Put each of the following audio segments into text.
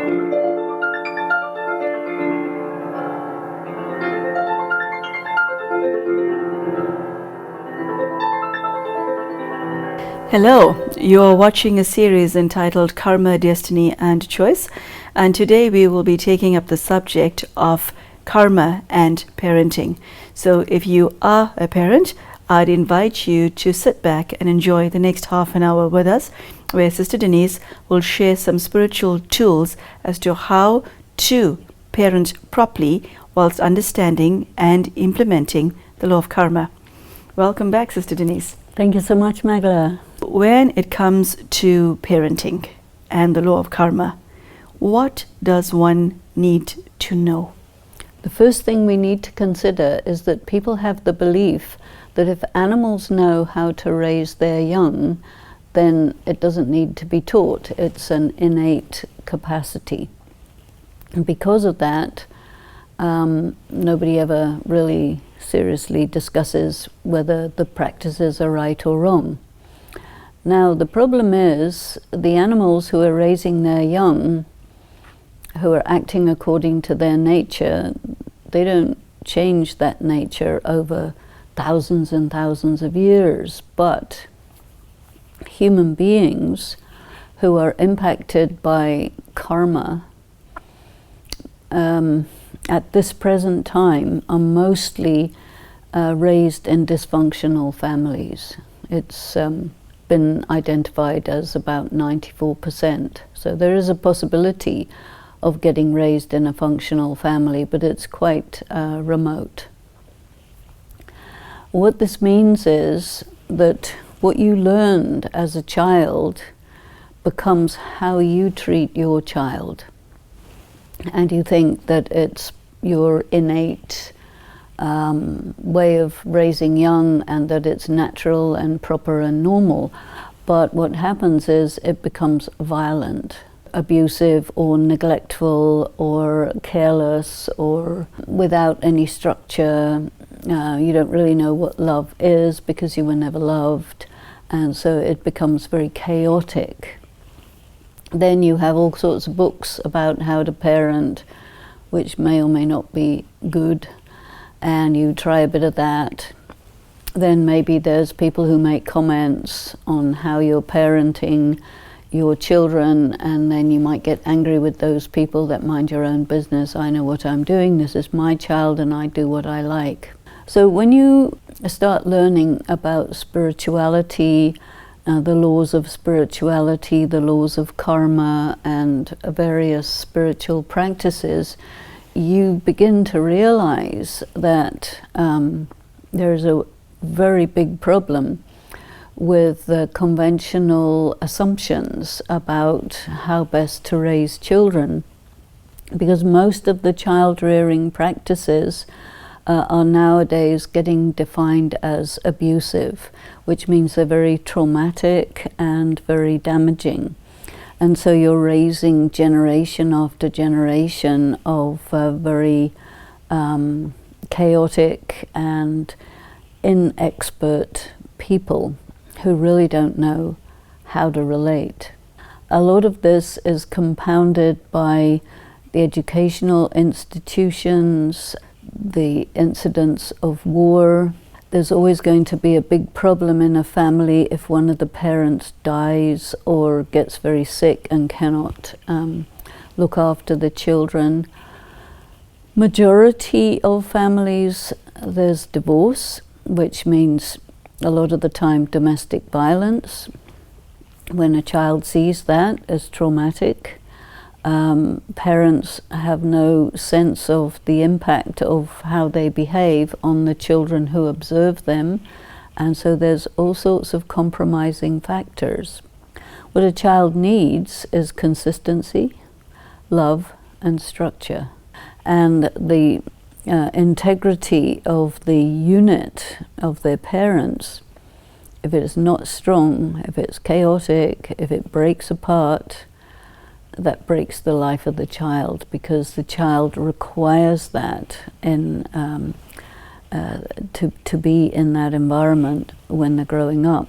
Hello, you're watching a series entitled Karma, Destiny and Choice, and today we will be taking up the subject of karma and parenting. So if you are a parent, I'd invite you to sit back and enjoy the next half an hour with us, where Sister Denise will share some spiritual tools as to how to parent properly whilst understanding and implementing the law of karma. Welcome back, Sister Denise. Thank you so much, Magla. When it comes to parenting and the law of karma, what does one need to know? The first thing we need to consider is that people have the belief that if animals know how to raise their young, then it doesn't need to be taught. It's an innate capacity. And because of that, nobody ever really seriously discusses whether the practices are right or wrong. Now, the problem is the animals who are raising their young, who are acting according to their nature, they don't change that nature over thousands and thousands of years. But human beings who are impacted by karma at this present time are mostly raised in dysfunctional families. It's been identified as about 94%. So there is a possibility of getting raised in a functional family, but it's quite remote. What this means is that what you learned as a child becomes how you treat your child. And you think that it's your innate way of raising young and that it's natural and proper and normal. But what happens is it becomes violent, abusive or neglectful or careless or without any structure. You don't really know what love is because you were never loved, and so it becomes very chaotic. Then you have all sorts of books about how to parent, which may or may not be good, and you try a bit of that. Then maybe there's people who make comments on how you're parenting your children, and then you might get angry with those people that mind your own business. I know what I'm doing, this is my child, and I do what I like. So when you start learning about spirituality, the laws of spirituality, the laws of karma, and various spiritual practices, you begin to realize that there's a very big problem with the conventional assumptions about how best to raise children, because most of the child-rearing practices are nowadays getting defined as abusive, which means they're very traumatic and very damaging. And so you're raising generation after generation of very chaotic and inexpert people who really don't know how to relate. A lot of this is compounded by the educational institutions, the incidents of war. There's always going to be a big problem in a family if one of the parents dies or gets very sick and cannot look after the children. Majority of families, there's divorce, which means a lot of the time domestic violence. When a child sees that as traumatic, parents have no sense of the impact of how they behave on the children who observe them, and so there's all sorts of compromising factors. What a child needs is consistency, love, and structure. And the integrity of the unit of their parents, if it is not strong, if it's chaotic, if it breaks apart, that breaks the life of the child, because the child requires that in to be in that environment when they're growing up.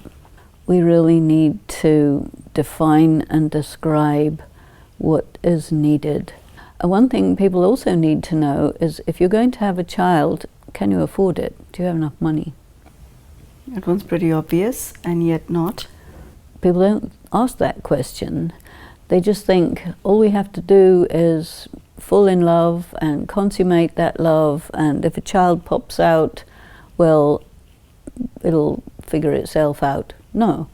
We really need to define and describe what is needed. One thing people also need to know is if you're going to have a child, can you afford it? Do you have enough money? That one's pretty obvious, and yet not. People don't ask that question. They just think all we have to do is fall in love and consummate that love, and if a child pops out, well, it'll figure itself out. No,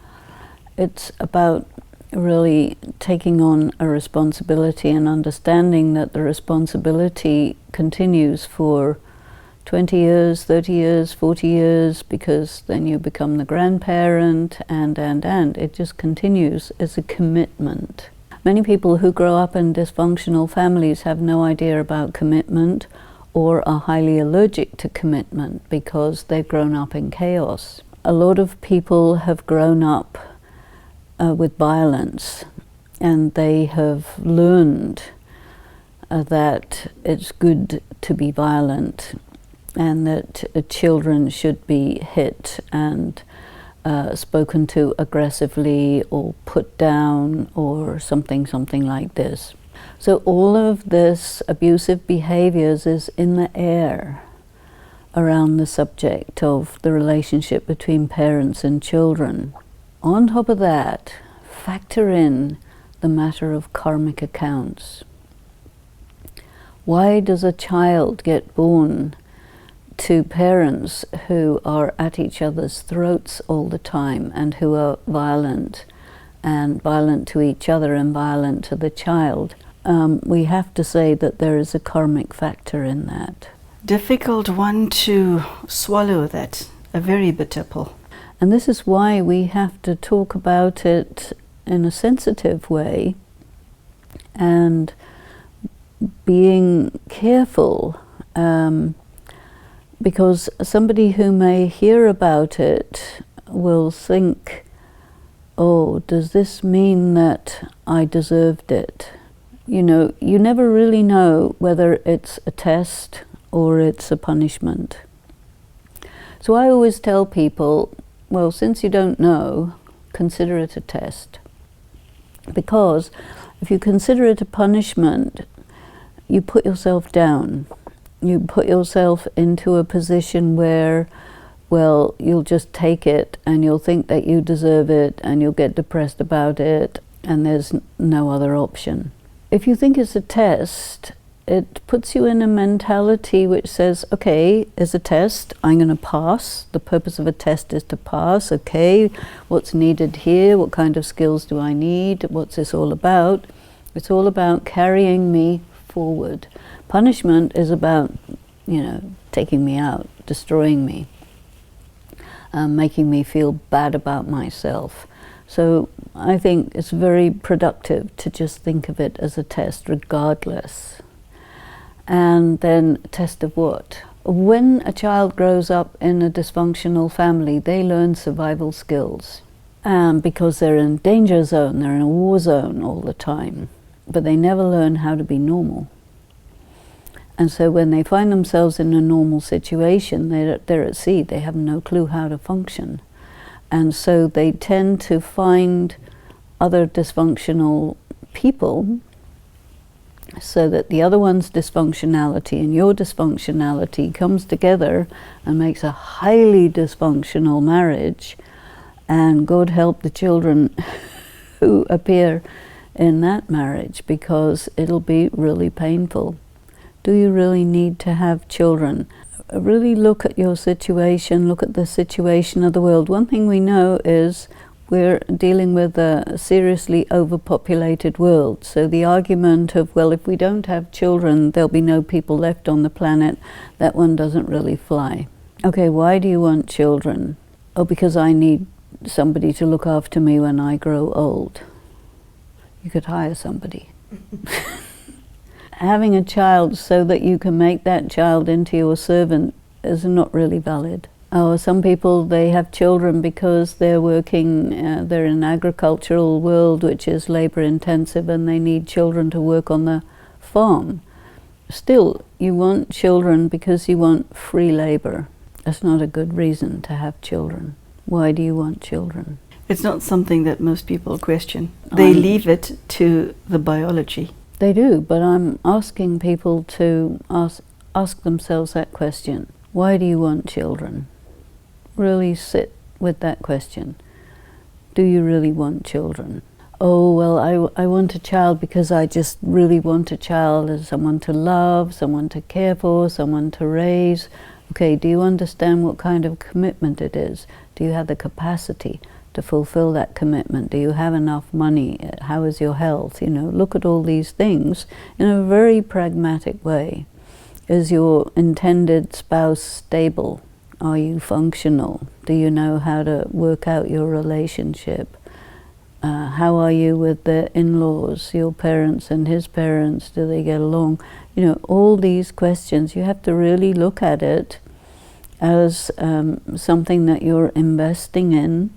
it's about really taking on a responsibility and understanding that the responsibility continues for 20 years, 30 years, 40 years, because then you become the grandparent, and it just continues as a commitment. Many people who grow up in dysfunctional families have no idea about commitment or are highly allergic to commitment because they've grown up in chaos. A lot of people have grown up with violence, and they have learned that it's good to be violent, and that children should be hit and spoken to aggressively or put down or something like this. So all of this abusive behaviors is in the air around the subject of the relationship between parents and children. On top of that, factor in the matter of karmic accounts. Why does a child get born to parents who are at each other's throats all the time and who are violent, and violent to each other and violent to the child? We have to say that there is a karmic factor in that. Difficult one to swallow, that, a very bitter pill. And this is why we have to talk about it in a sensitive way and being careful, because somebody who may hear about it will think, oh, does this mean that I deserved it? You know, you never really know whether it's a test or it's a punishment. So I always tell people, well, since you don't know, consider it a test. Because if you consider it a punishment, you put yourself down. You put yourself into a position where, well, you'll just take it and you'll think that you deserve it and you'll get depressed about it, and there's no other option. If you think it's a test, it puts you in a mentality which says, okay, it's a test, I'm going to pass. The purpose of a test is to pass. Okay, what's needed here? What kind of skills do I need? What's this all about? It's all about carrying me forward. Punishment is about, taking me out, destroying me, making me feel bad about myself. So I think it's very productive to just think of it as a test regardless. And then test of what? When a child grows up in a dysfunctional family, they learn survival skills because they're in a danger zone, they're in a war zone all the time, but they never learn how to be normal. And so when they find themselves in a normal situation, they're at sea, they have no clue how to function. And so they tend to find other dysfunctional people, so that the other one's dysfunctionality and your dysfunctionality comes together and makes a highly dysfunctional marriage, and God help the children who appear in that marriage, because it'll be really painful. Do you really need to have children? Really look at your situation, look at the situation of the world. One thing we know is we're dealing with a seriously overpopulated world. So the argument of, well, if we don't have children, there'll be no people left on the planet, that one doesn't really fly. Okay, why do you want children? Oh, because I need somebody to look after me when I grow old. You could hire somebody. Having a child so that you can make that child into your servant is not really valid. Or some people, they have children because they're working, they're in an agricultural world which is labor intensive, and they need children to work on the farm. Still, you want children because you want free labor. That's not a good reason to have children. Why do you want children? It's not something that most people question. They leave it to the biology. They do, but I'm asking people to ask themselves that question. Why do you want children? Really sit with that question. Do you really want children? Oh, well, I want a child because I just really want a child as someone to love, someone to care for, someone to raise. Okay, do you understand what kind of commitment it is? Do you have the capacity to fulfill that commitment? Do you have enough money? How is your health? Look at all these things in a very pragmatic way. Is your intended spouse stable? Are you functional? Do you know how to work out your relationship? How are you with the in-laws, your parents and his parents? Do they get along? All these questions, you have to really look at it as something that you're investing in,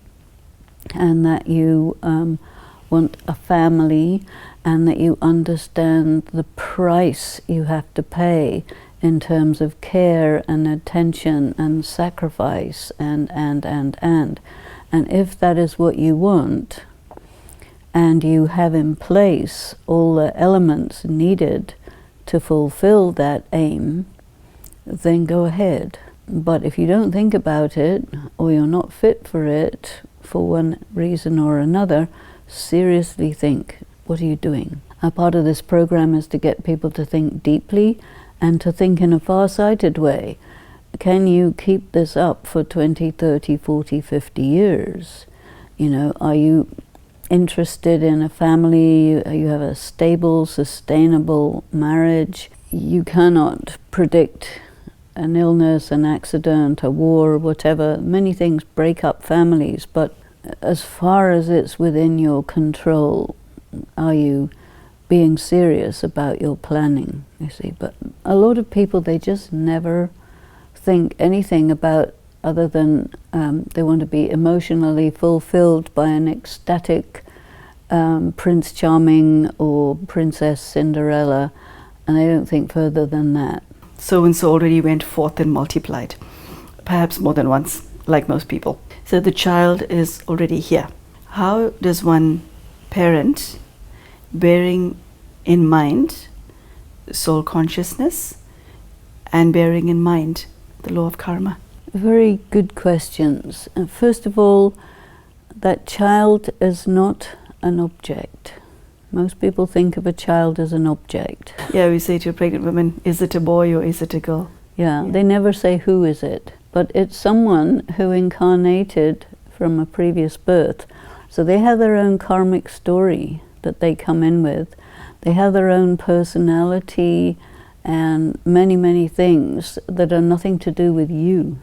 and that you want a family, and that you understand the price you have to pay in terms of care and attention and sacrifice and. And if that is what you want, and you have in place all the elements needed to fulfill that aim, then go ahead. But if you don't think about it, or you're not fit for it for one reason or another, seriously think, what are you doing? A part of this program is to get people to think deeply and to think in a far-sighted way. Can you keep this up for 20, 30, 40, 50 years? Are you interested in a family? You have a stable, sustainable marriage. You cannot predict an illness, an accident, a war, whatever. Many things break up families, but as far as it's within your control, are you being serious about your planning, you see? But a lot of people, they just never think anything about other than they want to be emotionally fulfilled by an ecstatic Prince Charming or Princess Cinderella, and they don't think further than that. So-and-so already went forth and multiplied, perhaps more than once, like most people. So the child is already here. How does one parent, bearing in mind soul consciousness and bearing in mind the law of karma? Very good questions. First of all, that child is not an object. Most people think of a child as an object. Yeah, we say to a pregnant woman, is it a boy or is it a girl? Yeah, they never say who is it, but it's someone who incarnated from a previous birth. So they have their own karmic story that they come in with. They have their own personality and many, many things that are nothing to do with you,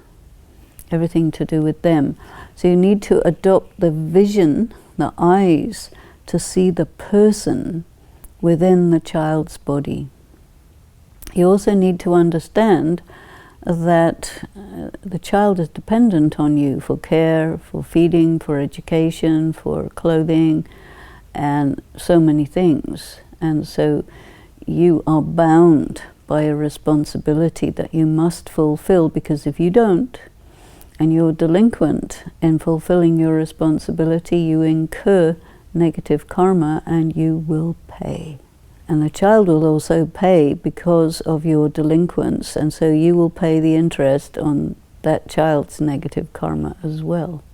everything to do with them. So you need to adopt the vision, the eyes, to see the person within the child's body. You also need to understand that the child is dependent on you for care, for feeding, for education, for clothing, and so many things. And so you are bound by a responsibility that you must fulfill, because if you don't, and you're delinquent in fulfilling your responsibility, you incur negative karma and you will pay. And the child will also pay because of your delinquence, and so you will pay the interest on that child's negative karma as well.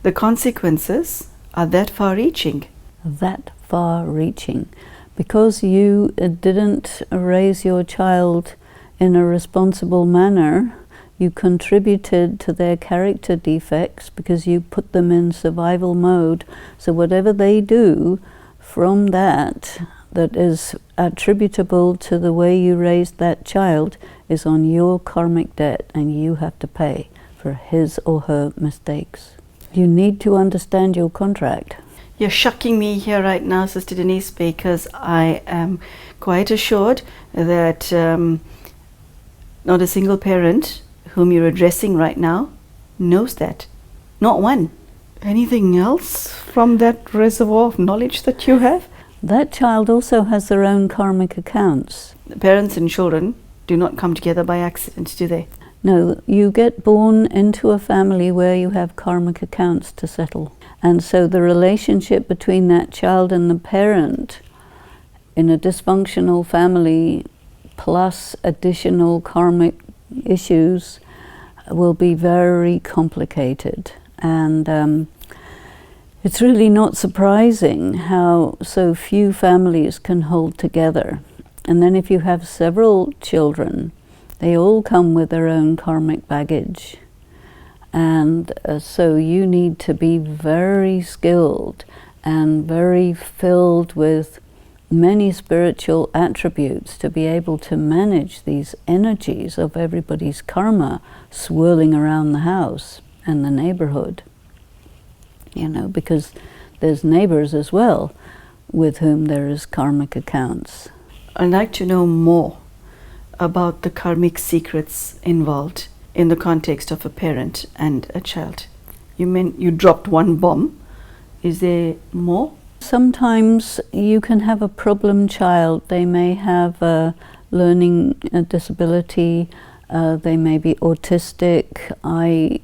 The consequences are that far-reaching. That far-reaching. Because you didn't raise your child in a responsible manner, you contributed to their character defects because you put them in survival mode. So whatever they do from that is attributable to the way you raised that child is on your karmic debt, and you have to pay for his or her mistakes. You need to understand your contract. You're shocking me here right now, Sister Denise, because I am quite assured that not a single parent whom you're addressing right now knows that. Not one. Anything else from that reservoir of knowledge that you have? That child also has their own karmic accounts. Parents and children do not come together by accident, do they? No, you get born into a family where you have karmic accounts to settle. And so the relationship between that child and the parent in a dysfunctional family plus additional karmic issues will be very complicated. And it's really not surprising how so few families can hold together. And then if you have several children, they all come with their own karmic baggage. And so you need to be very skilled and very filled with many spiritual attributes to be able to manage these energies of everybody's karma swirling around the house and the neighborhood. You know, because there's neighbors as well with whom there is karmic accounts. I'd like to know more about the karmic secrets involved in the context of a parent and a child. You dropped one bomb. Is there more? Sometimes you can have a problem child. They may have a learning disability. They may be autistic. I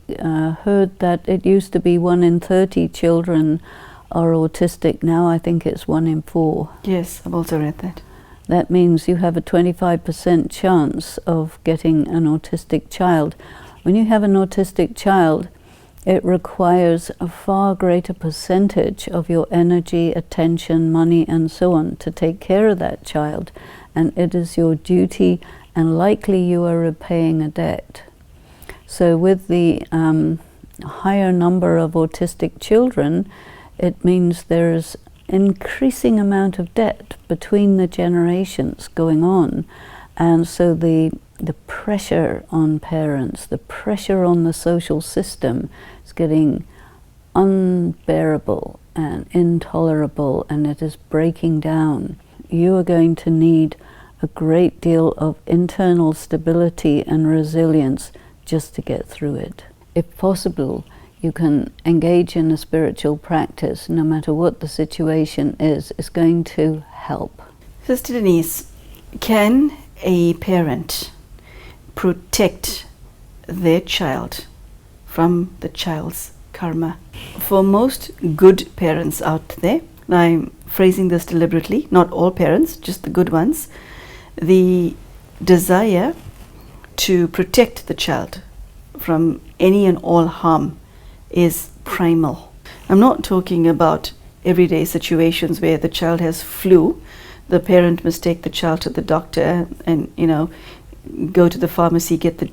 heard that it used to be 1 in 30 children are autistic. Now I think it's 1 in 4. Yes, I've also read that. That means you have a 25% chance of getting an autistic child. When you have an autistic child, it requires a far greater percentage of your energy, attention, money, and so on to take care of that child. And it is your duty, and likely you are repaying a debt. So with the higher number of autistic children, it means there's increasing amount of debt between the generations going on. And so the pressure on parents, the pressure on the social system is getting unbearable and intolerable, and it is breaking down. You are going to need a great deal of internal stability and resilience just to get through it. If possible, you can engage in a spiritual practice, no matter what the situation is going to help. Sister Denise, can a parent protect their child from the child's karma? For most good parents out there, and I'm phrasing this deliberately, not all parents, just the good ones, the desire to protect the child from any and all harm is primal. I'm not talking about everyday situations where the child has flu, the parent must take the child to the doctor and, go to the pharmacy, get the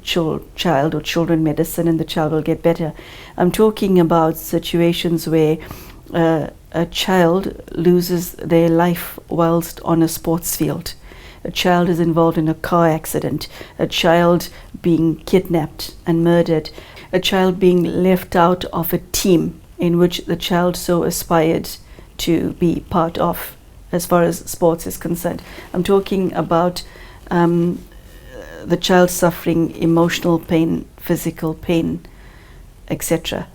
child or children medicine, and the child will get better. I'm talking about situations where a child loses their life whilst on a sports field. A child is involved in a car accident, a child being kidnapped and murdered, a child being left out of a team in which the child so aspired to be part of as far as sports is concerned. I'm talking about the child suffering emotional pain, physical pain, etc.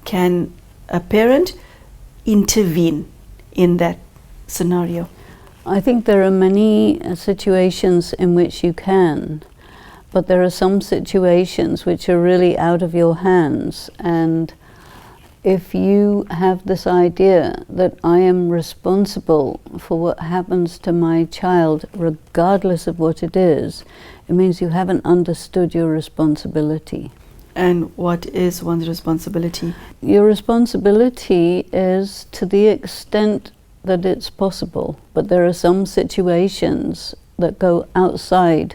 Can a parent intervene in that scenario? I think there are many situations in which you can, but there are some situations which are really out of your hands. And if you have this idea that I am responsible for what happens to my child, regardless of what it is, it means you haven't understood your responsibility. And what is one's responsibility? Your responsibility is to the extent that it's possible, but there are some situations that go outside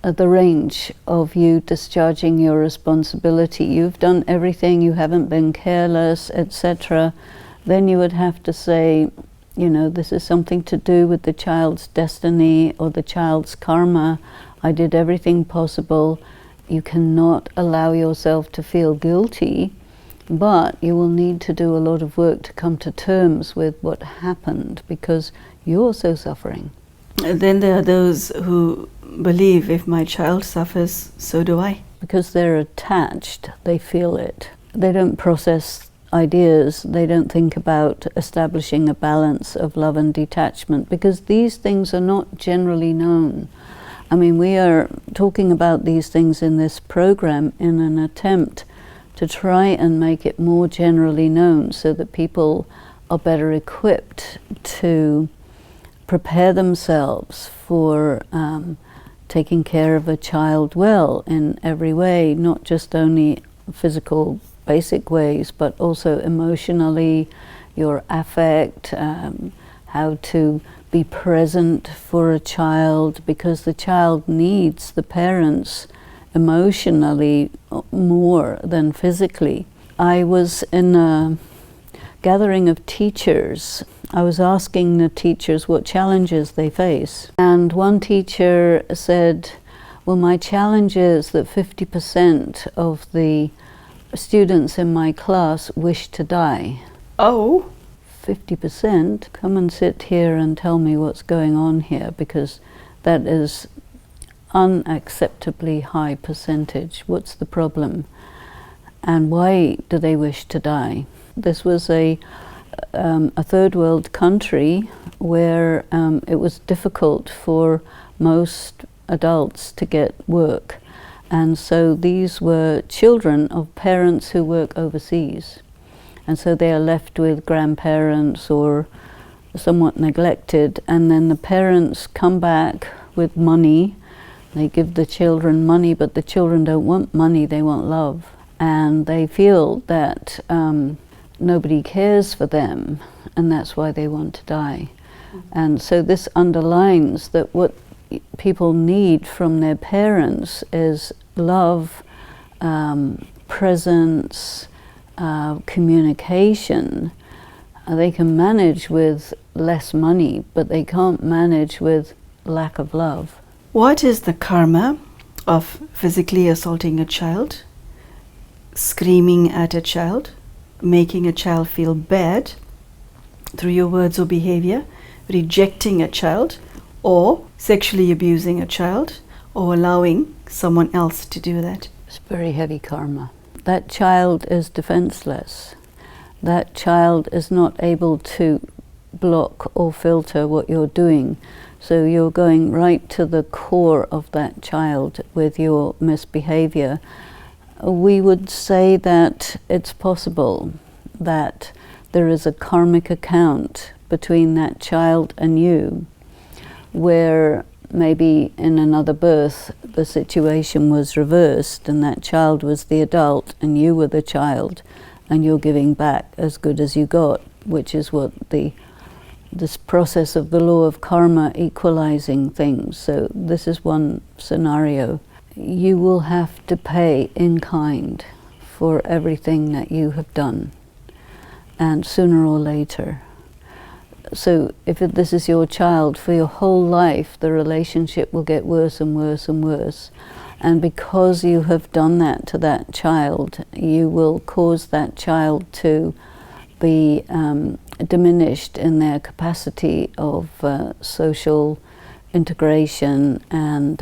the range of you discharging your responsibility. You've done everything, you haven't been careless, etc. Then you would have to say, this is something to do with the child's destiny or the child's karma. I did everything possible. You cannot allow yourself to feel guilty, but you will need to do a lot of work to come to terms with what happened, because you're so suffering. And then there are those who believe if my child suffers, so do I. Because they're attached, they feel it. They don't process ideas, they don't think about establishing a balance of love and detachment, because these things are not generally known. I mean, we are talking about these things in this program in an attempt to try and make it more generally known so that people are better equipped to prepare themselves for taking care of a child well in every way, not just only physical basic ways, but also emotionally, your affect, how to be present for a child, because the child needs the parents emotionally more than physically. I was in a gathering of teachers. I was asking the teachers what challenges they face. And one teacher said, well, my challenge is that 50% of the students in my class wish to die. Oh. 50%? Come and sit here and tell me what's going on here, because that is unacceptably high percentage. What's the problem? And why do they wish to die? This was a third world country where it was difficult for most adults to get work. And so these were children of parents who work overseas. And so they are left with grandparents or somewhat neglected. And then the parents come back with money. They give the children money, but the children don't want money, they want love. And they feel that nobody cares for them, and that's why they want to die. And so this underlines that what people need from their parents is love, presence, communication. They can manage with less money, but they can't manage with lack of love. What is the karma of physically assaulting a child, screaming at a child, making a child feel bad through your words or behavior, rejecting a child, or sexually abusing a child, or allowing someone else to do that? It's very heavy karma. That child is defenseless. That child is not able to block or filter what you're doing. So you're going right to the core of that child with your misbehavior. We would say that it's possible that there is a karmic account between that child and you, where maybe in another birth the situation was reversed and that child was the adult and you were the child, and you're giving back as good as you got, which is what this process of the law of karma equalizing things. So this is one scenario. You will have to pay in kind for everything that you have done, and sooner or later. So if this is your child, for your whole life the relationship will get worse and worse and worse. And because you have done that to that child, you will cause that child to be diminished in their capacity of social integration and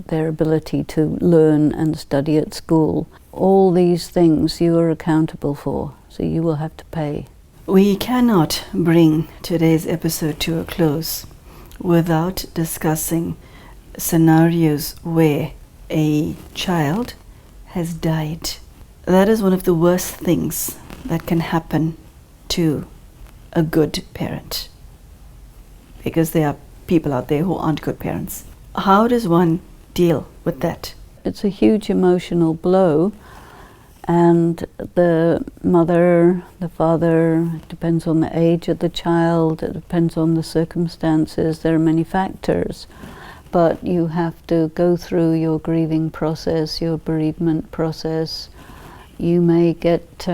their ability to learn and study at school. All these things you are accountable for, so you will have to pay. We cannot bring today's episode to a close without discussing scenarios where a child has died. That is one of the worst things that can happen to a good parent, because there are people out there who aren't good parents. How does one deal with that? It's a huge emotional blow, and the mother, the father, it depends on the age of the child, it depends on the circumstances, there are many factors. But you have to go through your grieving process, your bereavement process. You may get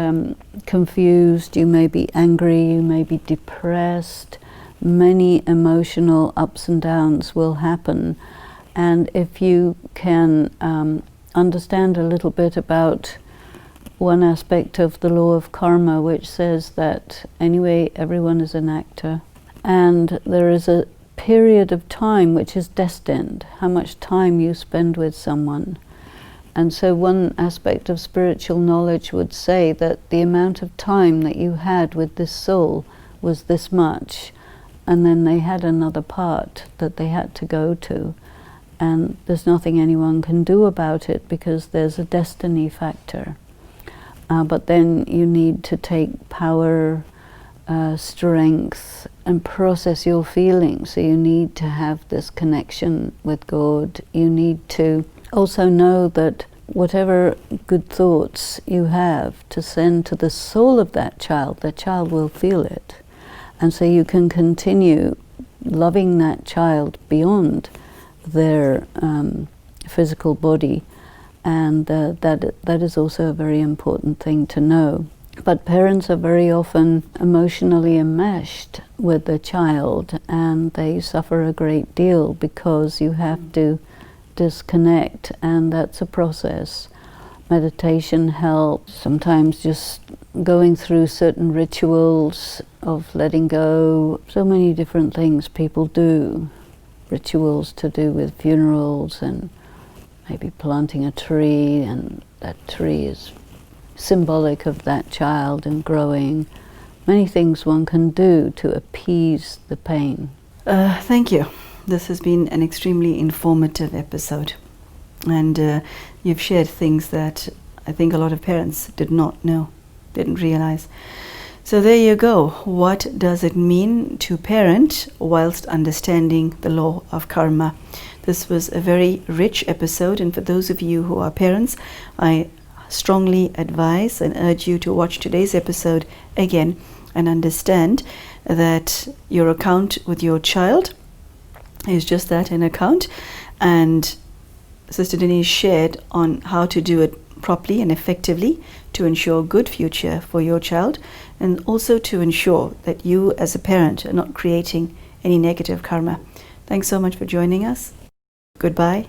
confused, you may be angry, you may be depressed. Many emotional ups and downs will happen. And if you can understand a little bit about one aspect of the law of karma, which says that anyway everyone is an actor, and there is a period of time which is destined, how much time you spend with someone. And so one aspect of spiritual knowledge would say that the amount of time that you had with this soul was this much, and then they had another part that they had to go to, and there's nothing anyone can do about it because there's a destiny factor. but then you need to take power, strength, and process your feelings. So you need to have this connection with God. You need to also know that whatever good thoughts you have to send to the soul of that child will feel it. And so you can continue loving that child beyond their physical body. And that is also a very important thing to know. But parents are very often emotionally enmeshed with the child, and they suffer a great deal because you have to disconnect, and that's a process. Meditation helps, sometimes just going through certain rituals of letting go. So many different things people do. Rituals to do with funerals, and maybe planting a tree, and that tree is symbolic of that child and growing. Many things one can do to appease the pain. Thank you. This has been an extremely informative episode, and you've shared things that I think a lot of parents did not know, didn't realize. So there you go. What does it mean to parent whilst understanding the law of karma? This was a very rich episode, and for those of you who are parents, I strongly advise and urge you to watch today's episode again and understand that your account with your child is just that, an account. And Sister Denise shared on how to do it properly and effectively to ensure a good future for your child, and also to ensure that you as a parent are not creating any negative karma. Thanks so much for joining us. Goodbye.